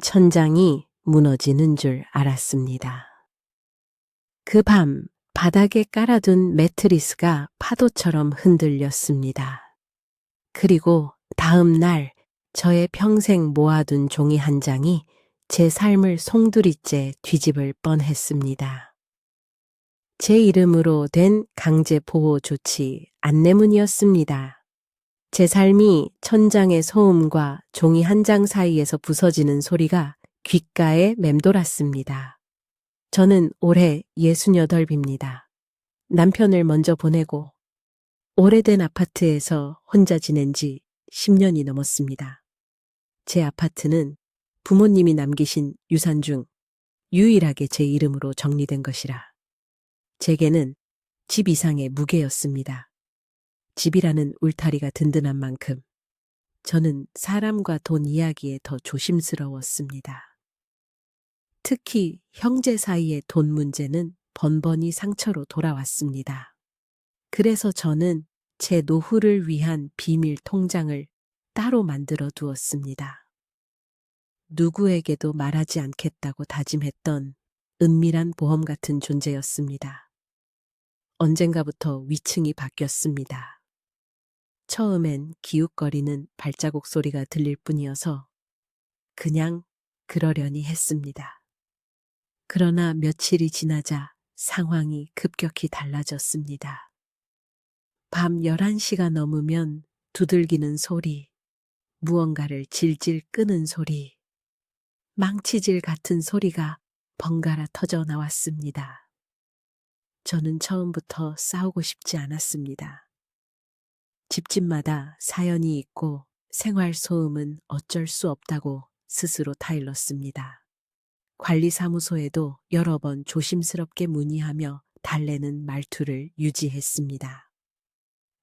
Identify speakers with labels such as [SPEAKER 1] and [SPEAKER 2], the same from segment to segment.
[SPEAKER 1] 천장이 무너지는 줄 알았습니다. 그 밤 바닥에 깔아둔 매트리스가 파도처럼 흔들렸습니다. 그리고 다음 날 저의 평생 모아둔 종이 한 장이 제 삶을 송두리째 뒤집을 뻔했습니다. 제 이름으로 된 강제 보호 조치 안내문이었습니다. 제 삶이 천장의 소음과 종이 한 장 사이에서 부서지는 소리가 귓가에 맴돌았습니다. 저는 올해 68입니다. 남편을 먼저 보내고 오래된 아파트에서 혼자 지낸 지 10년이 넘었습니다. 제 아파트는 부모님이 남기신 유산 중 유일하게 제 이름으로 정리된 것이라 제게는 집 이상의 무게였습니다. 집이라는 울타리가 든든한 만큼 저는 사람과 돈 이야기에 더 조심스러웠습니다. 특히 형제 사이의 돈 문제는 번번이 상처로 돌아왔습니다. 그래서 저는 제 노후를 위한 비밀 통장을 따로 만들어 두었습니다. 누구에게도 말하지 않겠다고 다짐했던 은밀한 보험 같은 존재였습니다. 언젠가부터 위층이 바뀌었습니다. 처음엔 기웃거리는 발자국 소리가 들릴 뿐이어서 그냥 그러려니 했습니다. 그러나 며칠이 지나자 상황이 급격히 달라졌습니다. 밤 11시가 넘으면 두들기는 소리, 무언가를 질질 끄는 소리, 망치질 같은 소리가 번갈아 터져 나왔습니다. 저는 처음부터 싸우고 싶지 않았습니다. 집집마다 사연이 있고 생활소음은 어쩔 수 없다고 스스로 타일렀습니다. 관리사무소에도 여러 번 조심스럽게 문의하며 달래는 말투를 유지했습니다.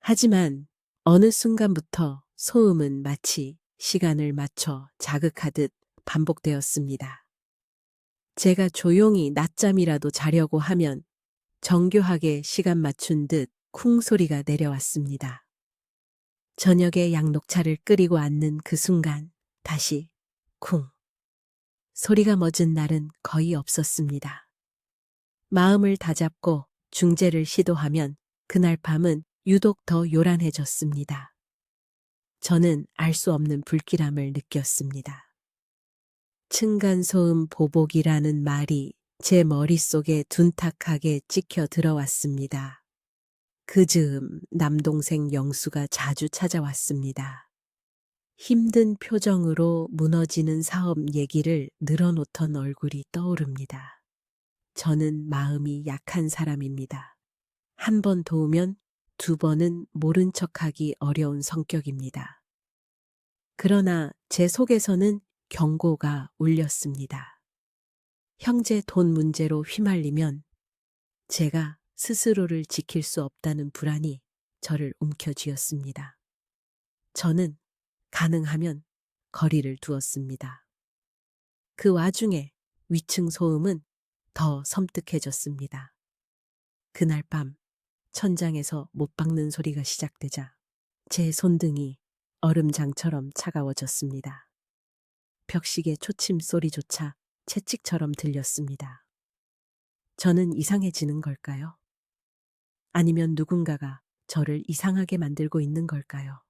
[SPEAKER 1] 하지만 어느 순간부터 소음은 마치 시간을 맞춰 자극하듯 반복되었습니다. 제가 조용히 낮잠이라도 자려고 하면 정교하게 시간 맞춘 듯 쿵 소리가 내려왔습니다. 저녁에 양녹차를 끓이고 앉는 그 순간 다시 쿵. 소리가 멎은 날은 거의 없었습니다. 마음을 다잡고 중재를 시도하면 그날 밤은 유독 더 요란해졌습니다. 저는 알 수 없는 불길함을 느꼈습니다. 층간소음 보복이라는 말이 제 머릿속에 둔탁하게 찍혀 들어왔습니다. 그 즈음 남동생 영수가 자주 찾아왔습니다. 힘든 표정으로 무너지는 사업 얘기를 늘어놓던 얼굴이 떠오릅니다. 저는 마음이 약한 사람입니다. 한 번 도우면 두 번은 모른 척하기 어려운 성격입니다. 그러나 제 속에서는 경고가 울렸습니다. 형제 돈 문제로 휘말리면 제가 스스로를 지킬 수 없다는 불안이 저를 움켜쥐었습니다. 저는 가능하면 거리를 두었습니다. 그 와중에 위층 소음은 더 섬뜩해졌습니다. 그날 밤 천장에서 못 박는 소리가 시작되자 제 손등이 얼음장처럼 차가워졌습니다. 벽시계 초침 소리조차 채찍처럼 들렸습니다. 저는 이상해지는 걸까요? 아니면 누군가가 저를 이상하게 만들고 있는 걸까요?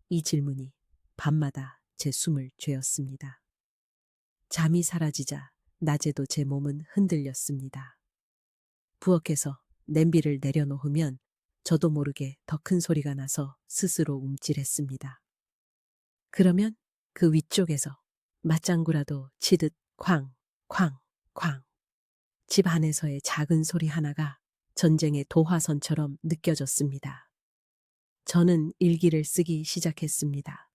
[SPEAKER 1] 이 질문이 밤마다 제 숨을 죄었습니다. 잠이 사라지자 낮에도 제 몸은 흔들렸습니다. 부엌에서 냄비를 내려놓으면 저도 모르게 더 큰 소리가 나서 스스로 움찔했습니다. 그러면 그 위쪽에서 맞장구라도 치듯 쾅, 쾅, 쾅. 집 안에서의 작은 소리 하나가 전쟁의 도화선처럼 느껴졌습니다. 저는 일기를 쓰기 시작했습니다.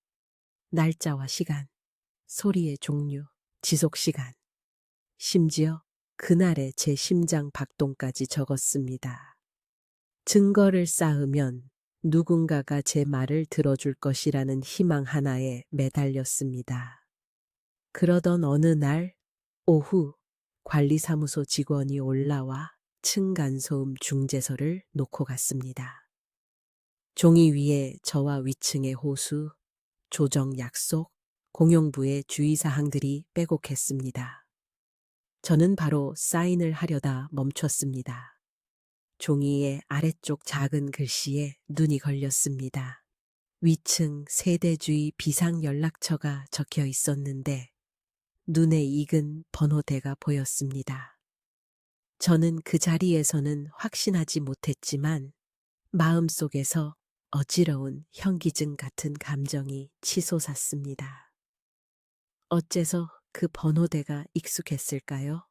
[SPEAKER 1] 날짜와 시간, 소리의 종류, 지속 시간, 심지어 그날의 제 심장 박동까지 적었습니다. 증거를 쌓으면 누군가가 제 말을 들어줄 것이라는 희망 하나에 매달렸습니다. 그러던 어느 날 오후 관리사무소 직원이 올라와 층간소음 중재서를 놓고 갔습니다. 종이 위에 저와 위층의 호수, 조정 약속, 공용부의 주의사항들이 빼곡했습니다. 저는 바로 사인을 하려다 멈췄습니다. 종이의 아래쪽 작은 글씨에 눈이 걸렸습니다. 위층 세대주의 비상연락처가 적혀 있었는데 눈에 익은 번호대가 보였습니다. 저는 그 자리에서는 확신하지 못했지만 마음속에서 어지러운 현기증 같은 감정이 치솟았습니다. 어째서 그 번호대가 익숙했을까요?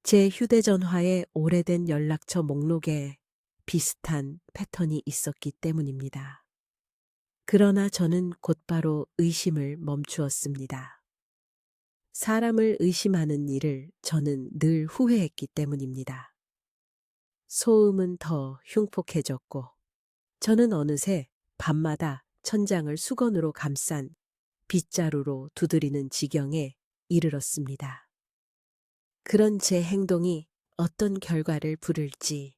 [SPEAKER 1] 제 휴대전화의 오래된 연락처 목록에 비슷한 패턴이 있었기 때문입니다. 그러나 저는 곧바로 의심을 멈추었습니다. 사람을 의심하는 일을 저는 늘 후회했기 때문입니다. 소음은 더 흉폭해졌고 저는 어느새 밤마다 천장을 수건으로 감싼 빗자루로 두드리는 지경에 이르렀습니다. 그런 제 행동이 어떤 결과를 부를지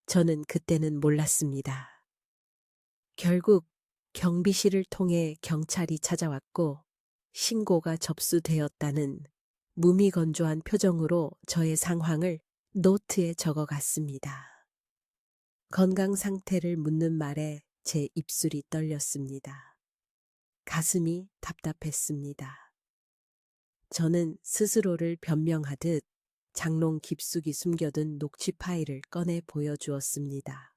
[SPEAKER 1] 저는 그때는 몰랐습니다. 결국 경비실을 통해 경찰이 찾아왔고 신고가 접수되었다는 무미건조한 표정으로 저의 상황을 노트에 적어갔습니다. 건강 상태를 묻는 말에 제 입술이 떨렸습니다. 가슴이 답답했습니다. 저는 스스로를 변명하듯 장롱 깊숙이 숨겨둔 녹취 파일을 꺼내 보여주었습니다.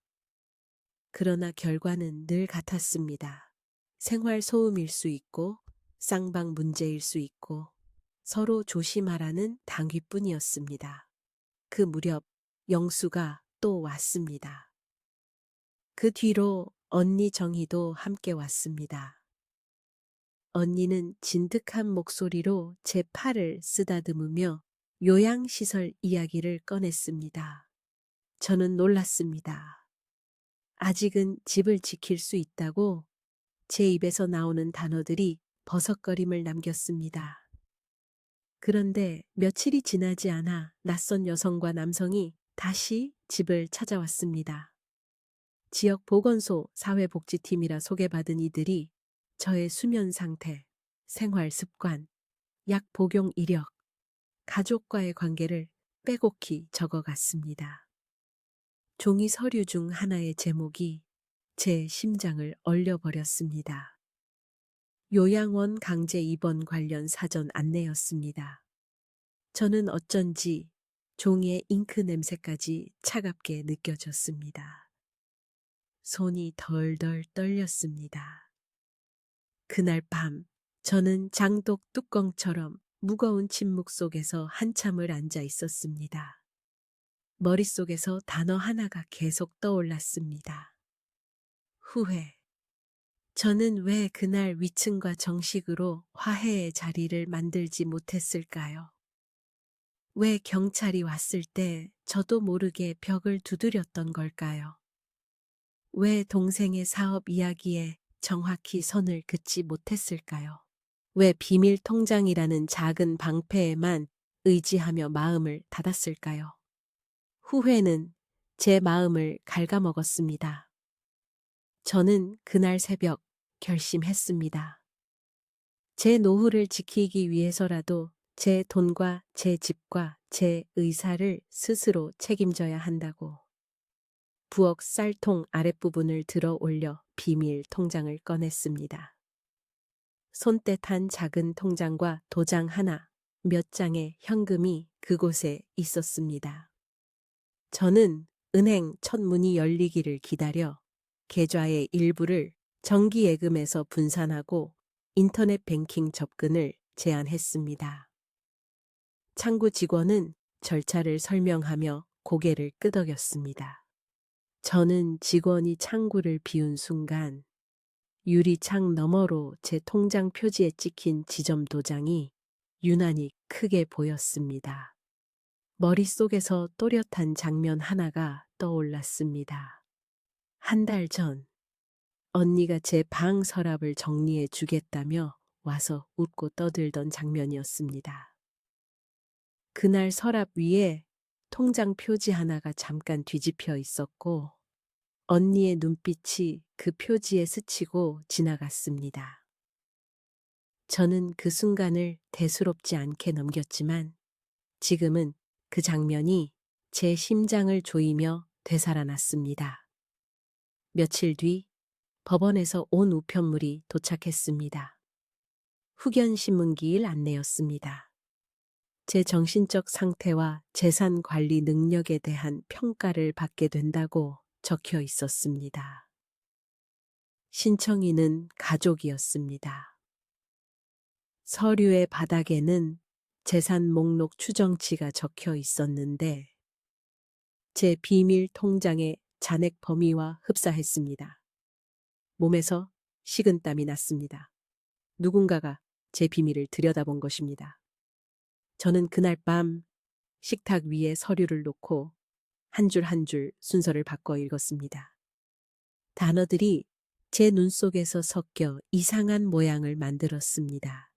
[SPEAKER 1] 그러나 결과는 늘 같았습니다. 생활 소음일 수 있고 쌍방 문제일 수 있고 서로 조심하라는 당위뿐이었습니다. 그 무렵 영수가 또 왔습니다. 그 뒤로 언니 정희도 함께 왔습니다. 언니는 진득한 목소리로 제 팔을 쓰다듬으며 요양시설 이야기를 꺼냈습니다. 저는 놀랐습니다. 아직은 집을 지킬 수 있다고 제 입에서 나오는 단어들이 버석거림을 남겼습니다. 그런데 며칠이 지나지 않아 낯선 여성과 남성이 다시 집을 찾아왔습니다. 지역 보건소 사회복지팀이라 소개받은 이들이 저의 수면 상태, 생활 습관, 약 복용 이력, 가족과의 관계를 빼곡히 적어갔습니다. 종이 서류 중 하나의 제목이 제 심장을 얼려버렸습니다. 요양원 강제 입원 관련 사전 안내였습니다. 저는 어쩐지 종이의 잉크 냄새까지 차갑게 느껴졌습니다. 손이 덜덜 떨렸습니다. 그날 밤 저는 장독 뚜껑처럼 무거운 침묵 속에서 한참을 앉아 있었습니다. 머릿속에서 단어 하나가 계속 떠올랐습니다. 후회. 저는 왜 그날 위층과 정식으로 화해의 자리를 만들지 못했을까요? 왜 경찰이 왔을 때 저도 모르게 벽을 두드렸던 걸까요? 왜 동생의 사업 이야기에 정확히 선을 긋지 못했을까요? 왜 비밀 통장이라는 작은 방패에만 의지하며 마음을 닫았을까요? 후회는 제 마음을 갉아먹었습니다. 저는 그날 새벽 결심했습니다. 제 노후를 지키기 위해서라도 제 돈과 제 집과 제 의사를 스스로 책임져야 한다고. 부엌 쌀통 아랫부분을 들어 올려 비밀 통장을 꺼냈습니다. 손때탄 작은 통장과 도장 하나, 몇 장의 현금이 그곳에 있었습니다. 저는 은행 첫 문이 열리기를 기다려 계좌의 일부를 정기예금에서 분산하고 인터넷 뱅킹 접근을 제안했습니다. 창구 직원은 절차를 설명하며 고개를 끄덕였습니다. 저는 직원이 창구를 비운 순간 유리창 너머로 제 통장 표지에 찍힌 지점 도장이 유난히 크게 보였습니다. 머릿속에서 또렷한 장면 하나가 떠올랐습니다. 한 달 전 언니가 제 방 서랍을 정리해 주겠다며 와서 웃고 떠들던 장면이었습니다. 그날 서랍 위에 통장 표지 하나가 잠깐 뒤집혀 있었고 언니의 눈빛이 그 표지에 스치고 지나갔습니다. 저는 그 순간을 대수롭지 않게 넘겼지만 지금은 그 장면이 제 심장을 조이며 되살아났습니다. 며칠 뒤 법원에서 온 우편물이 도착했습니다. 후견 신문기일 안내였습니다. 제 정신적 상태와 재산 관리 능력에 대한 평가를 받게 된다고 적혀 있었습니다. 신청인은 가족이었습니다. 서류의 바닥에는 재산 목록 추정치가 적혀 있었는데 제 비밀 통장의 잔액 범위와 흡사했습니다. 몸에서 식은땀이 났습니다. 누군가가 제 비밀을 들여다본 것입니다. 저는 그날 밤 식탁 위에 서류를 놓고 한 줄 한 줄 순서를 바꿔 읽었습니다. 단어들이 제 눈 속에서 섞여 이상한 모양을 만들었습니다.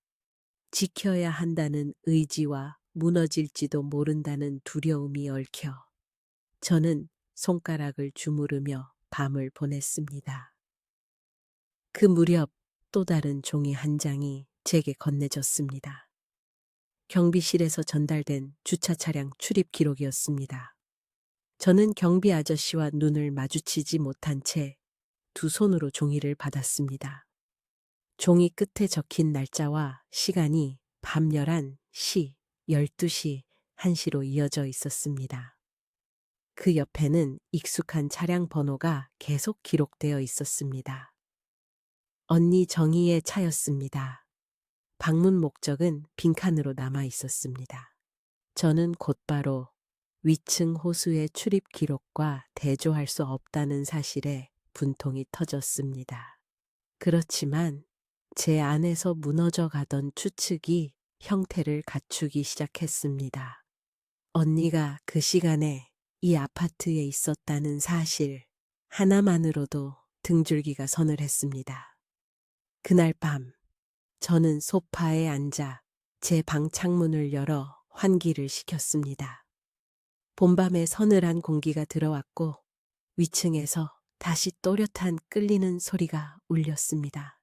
[SPEAKER 1] 지켜야 한다는 의지와 무너질지도 모른다는 두려움이 얽혀 저는 손가락을 주무르며 밤을 보냈습니다. 그 무렵 또 다른 종이 한 장이 제게 건네졌습니다. 경비실에서 전달된 주차 차량 출입 기록이었습니다. 저는 경비 아저씨와 눈을 마주치지 못한 채 두 손으로 종이를 받았습니다. 종이 끝에 적힌 날짜와 시간이 밤 11시, 12시, 1시로 이어져 있었습니다. 그 옆에는 익숙한 차량 번호가 계속 기록되어 있었습니다. 언니 정희의 차였습니다. 방문 목적은 빈칸으로 남아 있었습니다. 저는 곧바로 위층 호수의 출입 기록과 대조할 수 없다는 사실에 분통이 터졌습니다. 그렇지만 제 안에서 무너져 가던 추측이 형태를 갖추기 시작했습니다. 언니가 그 시간에 이 아파트에 있었다는 사실 하나만으로도 등줄기가 서늘했습니다. 그날 밤 저는 소파에 앉아 제 방 창문을 열어 환기를 시켰습니다. 봄밤에 서늘한 공기가 들어왔고 위층에서 다시 또렷한 끌리는 소리가 울렸습니다.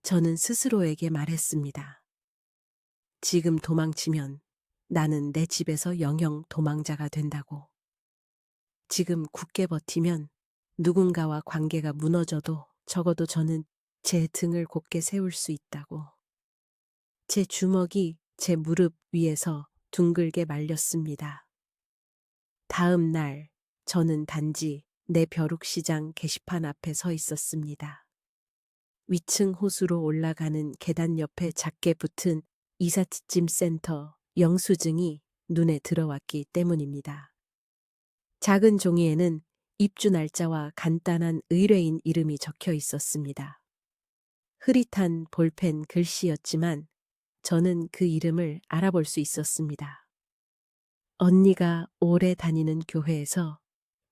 [SPEAKER 1] 저는 스스로에게 말했습니다. 지금 도망치면 나는 내 집에서 영영 도망자가 된다고. 지금 굳게 버티면 누군가와 관계가 무너져도 적어도 저는 제 등을 곧게 세울 수 있다고. 제 주먹이 제 무릎 위에서 둥글게 말렸습니다. 다음 날 저는 단지 내 벼룩시장 게시판 앞에 서 있었습니다. 위층 호수로 올라가는 계단 옆에 작게 붙은 이삿짐 센터 영수증이 눈에 들어왔기 때문입니다. 작은 종이에는 입주 날짜와 간단한 의뢰인 이름이 적혀 있었습니다. 흐릿한 볼펜 글씨였지만 저는 그 이름을 알아볼 수 있었습니다. 언니가 오래 다니는 교회에서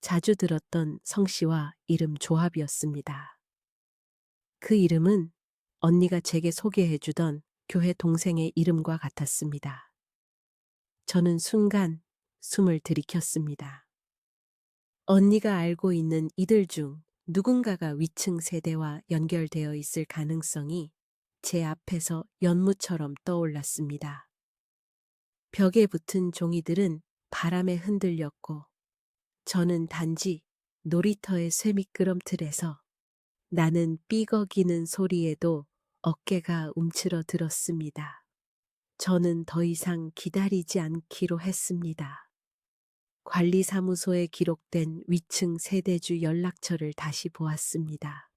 [SPEAKER 1] 자주 들었던 성씨와 이름 조합이었습니다. 그 이름은 언니가 제게 소개해주던 교회 동생의 이름과 같았습니다. 저는 순간 숨을 들이켰습니다. 언니가 알고 있는 이들 중 누군가가 위층 세대와 연결되어 있을 가능성이 제 앞에서 연무처럼 떠올랐습니다. 벽에 붙은 종이들은 바람에 흔들렸고 저는 단지 놀이터의 쇠미끄럼틀에서 나는 삐걱이는 소리에도 어깨가 움츠러들었습니다. 저는 더 이상 기다리지 않기로 했습니다. 관리사무소에 기록된 위층 세대주 연락처를 다시 보았습니다.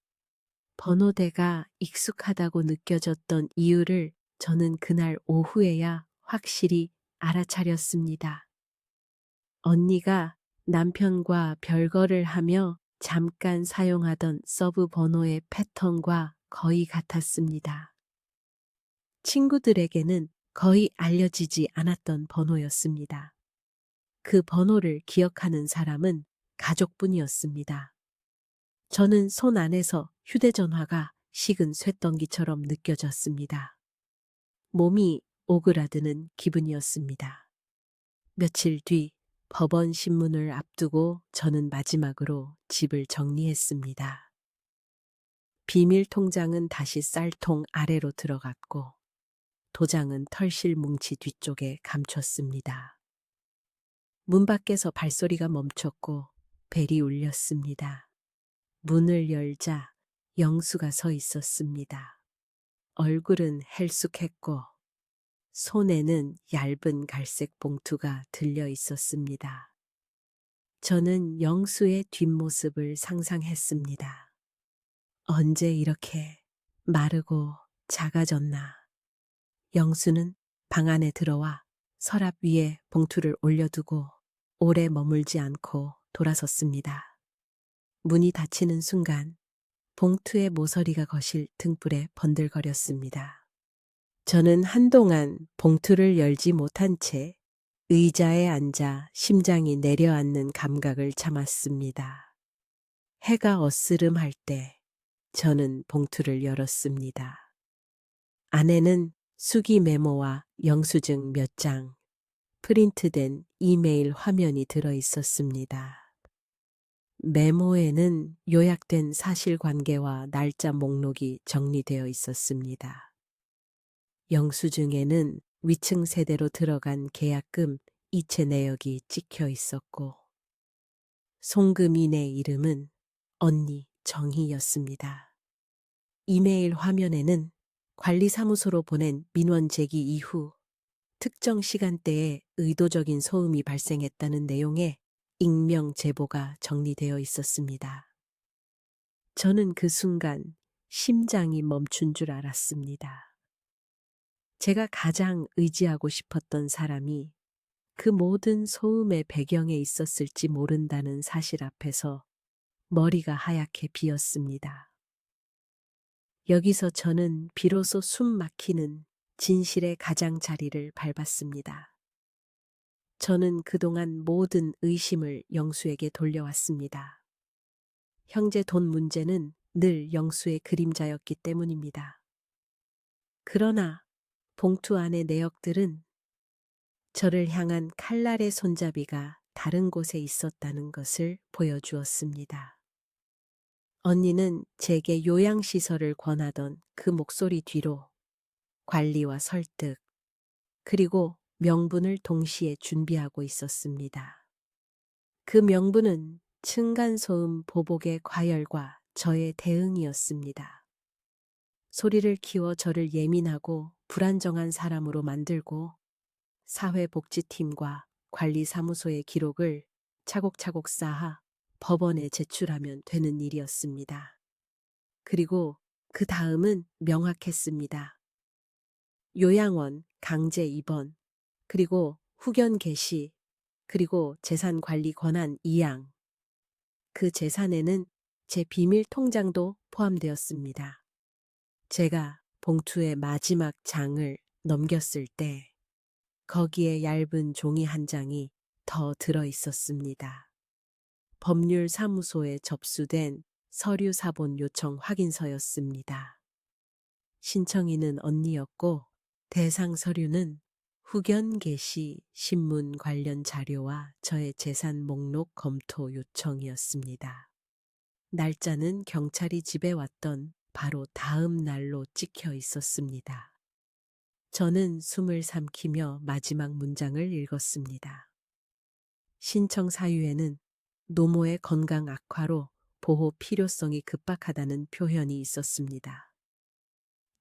[SPEAKER 1] 번호대가 익숙하다고 느껴졌던 이유를 저는 그날 오후에야 확실히 알아차렸습니다. 언니가 남편과 별거를 하며 잠깐 사용하던 서브 번호의 패턴과 거의 같았습니다. 친구들에게는 거의 알려지지 않았던 번호였습니다. 그 번호를 기억하는 사람은 가족뿐이었습니다. 저는 손 안에서 휴대전화가 식은 쇳덩이처럼 느껴졌습니다. 몸이 오그라드는 기분이었습니다. 며칠 뒤 법원 신문을 앞두고 저는 마지막으로 집을 정리했습니다. 비밀 통장은 다시 쌀통 아래로 들어갔고 도장은 털실 뭉치 뒤쪽에 감췄습니다. 문 밖에서 발소리가 멈췄고 벨이 울렸습니다. 문을 열자 영수가 서 있었습니다. 얼굴은 헬쑥했고 손에는 얇은 갈색 봉투가 들려 있었습니다. 저는 영수의 뒷모습을 상상했습니다. 언제 이렇게 마르고 작아졌나. 영수는 방 안에 들어와 서랍 위에 봉투를 올려두고 오래 머물지 않고 돌아섰습니다. 문이 닫히는 순간 봉투의 모서리가 거실 등불에 번들거렸습니다. 저는 한동안 봉투를 열지 못한 채 의자에 앉아 심장이 내려앉는 감각을 참았습니다. 해가 어스름할 때 저는 봉투를 열었습니다. 안에는 수기 메모와 영수증 몇 장, 프린트된 이메일 화면이 들어 있었습니다. 메모에는 요약된 사실관계와 날짜 목록이 정리되어 있었습니다. 영수증에는 위층 세대로 들어간 계약금 이체 내역이 찍혀 있었고 송금인의 이름은 언니 정희였습니다. 이메일 화면에는 관리사무소로 보낸 민원 제기 이후 특정 시간대에 의도적인 소음이 발생했다는 내용의 익명 제보가 정리되어 있었습니다. 저는 그 순간 심장이 멈춘 줄 알았습니다. 제가 가장 의지하고 싶었던 사람이 그 모든 소음의 배경에 있었을지 모른다는 사실 앞에서 머리가 하얗게 비었습니다. 여기서 저는 비로소 숨 막히는 진실의 가장자리를 밟았습니다. 저는 그동안 모든 의심을 영수에게 돌려왔습니다. 형제 돈 문제는 늘 영수의 그림자였기 때문입니다. 그러나 봉투 안의 내역들은 저를 향한 칼날의 손잡이가 다른 곳에 있었다는 것을 보여주었습니다. 언니는 제게 요양시설을 권하던 그 목소리 뒤로 관리와 설득, 그리고 명분을 동시에 준비하고 있었습니다. 그 명분은 층간소음 보복의 과열과 저의 대응이었습니다. 소리를 키워 저를 예민하고 불안정한 사람으로 만들고 사회복지팀과 관리사무소의 기록을 차곡차곡 쌓아 법원에 제출하면 되는 일이었습니다. 그리고 그 다음은 명확했습니다. 요양원 강제 입원, 그리고 후견 개시, 그리고 재산 관리 권한 이양. 그 재산에는 제 비밀 통장도 포함되었습니다. 제가 봉투의 마지막 장을 넘겼을 때 거기에 얇은 종이 한 장이 더 들어 있었습니다. 법률사무소에 접수된 서류 사본 요청 확인서였습니다. 신청인은 언니였고 대상 서류는 후견 개시 신문 관련 자료와 저의 재산 목록 검토 요청이었습니다. 날짜는 경찰이 집에 왔던 바로 다음 날로 찍혀 있었습니다. 저는 숨을 삼키며 마지막 문장을 읽었습니다. 신청 사유에는 노모의 건강 악화로 보호 필요성이 급박하다는 표현이 있었습니다.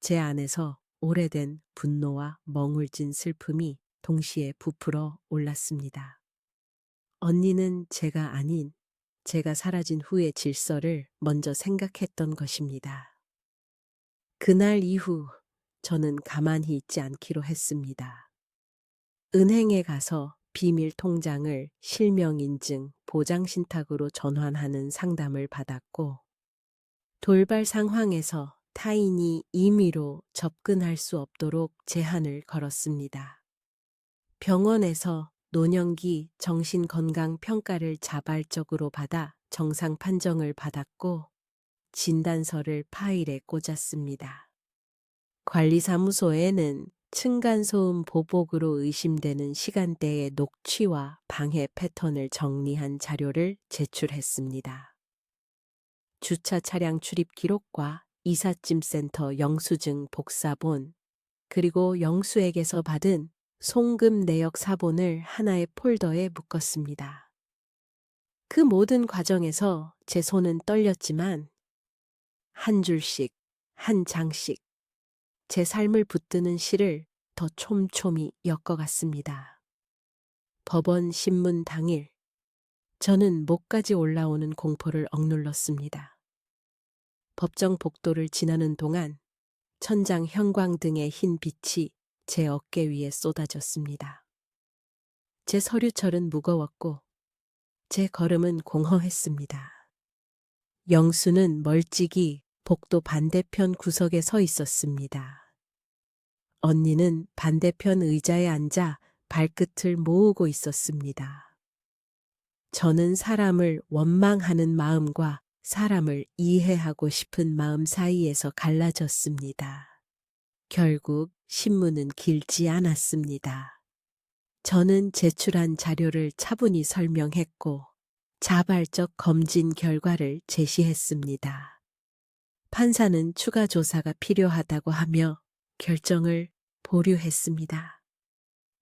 [SPEAKER 1] 제 안에서 오래된 분노와 멍울진 슬픔이 동시에 부풀어 올랐습니다. 언니는 제가 아닌 제가 사라진 후의 질서를 먼저 생각했던 것입니다. 그날 이후 저는 가만히 있지 않기로 했습니다. 은행에 가서 비밀 통장을 실명인증 보장신탁으로 전환하는 상담을 받았고 돌발 상황에서 타인이 임의로 접근할 수 없도록 제한을 걸었습니다. 병원에서 노년기 정신건강평가를 자발적으로 받아 정상 판정을 받았고 진단서를 파일에 꽂았습니다. 관리사무소에는 층간소음 보복으로 의심되는 시간대의 녹취와 방해 패턴을 정리한 자료를 제출했습니다. 주차 차량 출입 기록과 이삿짐센터 영수증 복사본, 그리고 영수에게서 받은 송금 내역 사본을 하나의 폴더에 묶었습니다. 그 모든 과정에서 제 손은 떨렸지만 한 줄씩, 한 장씩 제 삶을 붙드는 실을 더 촘촘히 엮어갔습니다. 법원 신문 당일, 저는 목까지 올라오는 공포를 억눌렀습니다. 법정 복도를 지나는 동안 천장 형광등의 흰 빛이 제 어깨 위에 쏟아졌습니다. 제 서류철은 무거웠고 제 걸음은 공허했습니다. 영수는 멀찍이 복도 반대편 구석에 서 있었습니다. 언니는 반대편 의자에 앉아 발끝을 모으고 있었습니다. 저는 사람을 원망하는 마음과 사람을 이해하고 싶은 마음 사이에서 갈라졌습니다. 결국 신문은 길지 않았습니다. 저는 제출한 자료를 차분히 설명했고 자발적 검진 결과를 제시했습니다. 판사는 추가 조사가 필요하다고 하며 결정을 보류했습니다.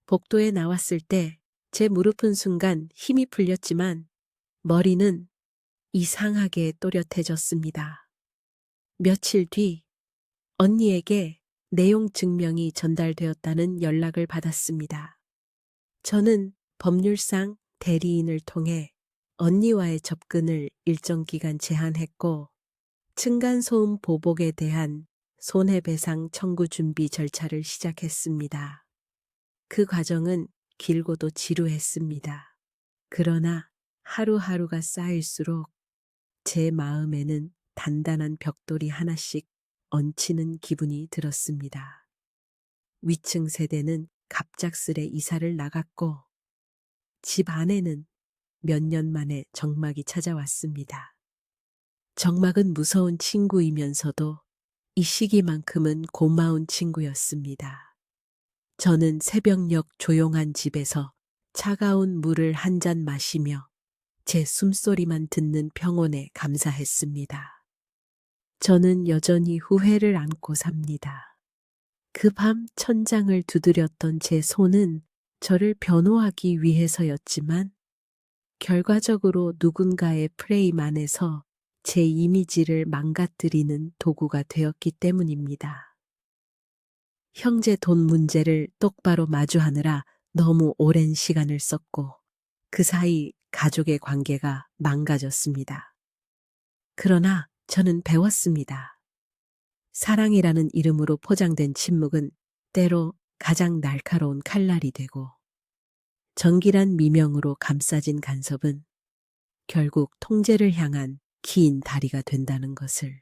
[SPEAKER 1] 복도에 나왔을 때 제 무릎은 순간 힘이 풀렸지만 머리는 이상하게 또렷해졌습니다. 며칠 뒤 언니에게 내용 증명이 전달되었다는 연락을 받았습니다. 저는 법률상 대리인을 통해 언니와의 접근을 일정 기간 제한했고 층간소음 보복에 대한 손해배상 청구 준비 절차를 시작했습니다. 그 과정은 길고도 지루했습니다. 그러나 하루하루가 쌓일수록 제 마음에는 단단한 벽돌이 하나씩 얹히는 기분이 들었습니다. 위층 세대는 갑작스레 이사를 나갔고 집 안에는 몇 년 만에 정막이 찾아왔습니다. 정막은 무서운 친구이면서도 이 시기만큼은 고마운 친구였습니다. 저는 새벽녘 조용한 집에서 차가운 물을 한 잔 마시며 제 숨소리만 듣는 평온에 감사했습니다. 저는 여전히 후회를 안고 삽니다. 그 밤 천장을 두드렸던 제 손은 저를 변호하기 위해서였지만 결과적으로 누군가의 프레임 안에서 제 이미지를 망가뜨리는 도구가 되었기 때문입니다. 형제 돈 문제를 똑바로 마주하느라 너무 오랜 시간을 썼고 그 사이 가족의 관계가 망가졌습니다. 그러나 저는 배웠습니다. 사랑이라는 이름으로 포장된 침묵은 때로 가장 날카로운 칼날이 되고 정길한 미명으로 감싸진 간섭은 결국 통제를 향한 긴 다리가 된다는 것을.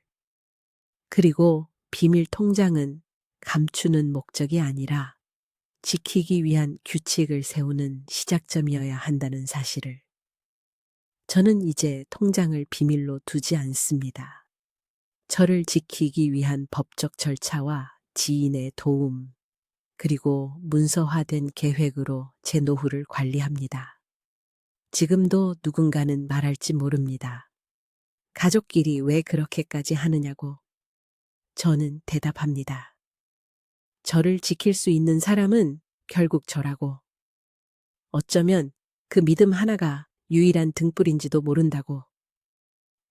[SPEAKER 1] 그리고 비밀 통장은 감추는 목적이 아니라 지키기 위한 규칙을 세우는 시작점이어야 한다는 사실을. 저는 이제 통장을 비밀로 두지 않습니다. 저를 지키기 위한 법적 절차와 지인의 도움, 그리고 문서화된 계획으로 제 노후를 관리합니다. 지금도 누군가는 말할지 모릅니다. 가족끼리 왜 그렇게까지 하느냐고. 저는 대답합니다. 저를 지킬 수 있는 사람은 결국 저라고. 어쩌면 그 믿음 하나가 유일한 등불인지도 모른다고.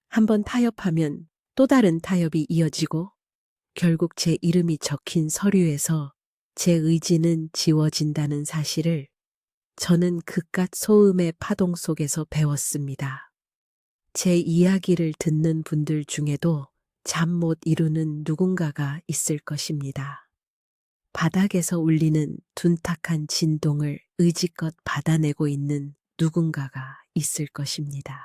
[SPEAKER 1] 한번 타협하면 또 다른 타협이 이어지고 결국 제 이름이 적힌 서류에서 제 의지는 지워진다는 사실을 저는 그깟 소음의 파동 속에서 배웠습니다. 제 이야기를 듣는 분들 중에도 잠 못 이루는 누군가가 있을 것입니다. 바닥에서 울리는 둔탁한 진동을 의지껏 받아내고 있는 누군가가 있을 것입니다.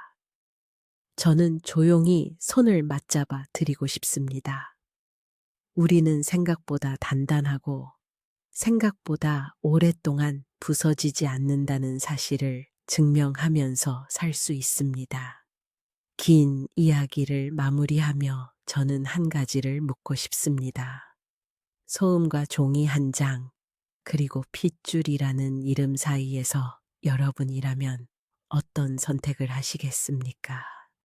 [SPEAKER 1] 저는 조용히 손을 맞잡아 드리고 싶습니다. 우리는 생각보다 단단하고 생각보다 오랫동안 부서지지 않는다는 사실을 증명하면서 살 수 있습니다. 긴 이야기를 마무리하며 저는 한 가지를 묻고 싶습니다. 소음과 종이 한 장, 그리고 핏줄이라는 이름 사이에서 여러분이라면 어떤 선택을 하시겠습니까?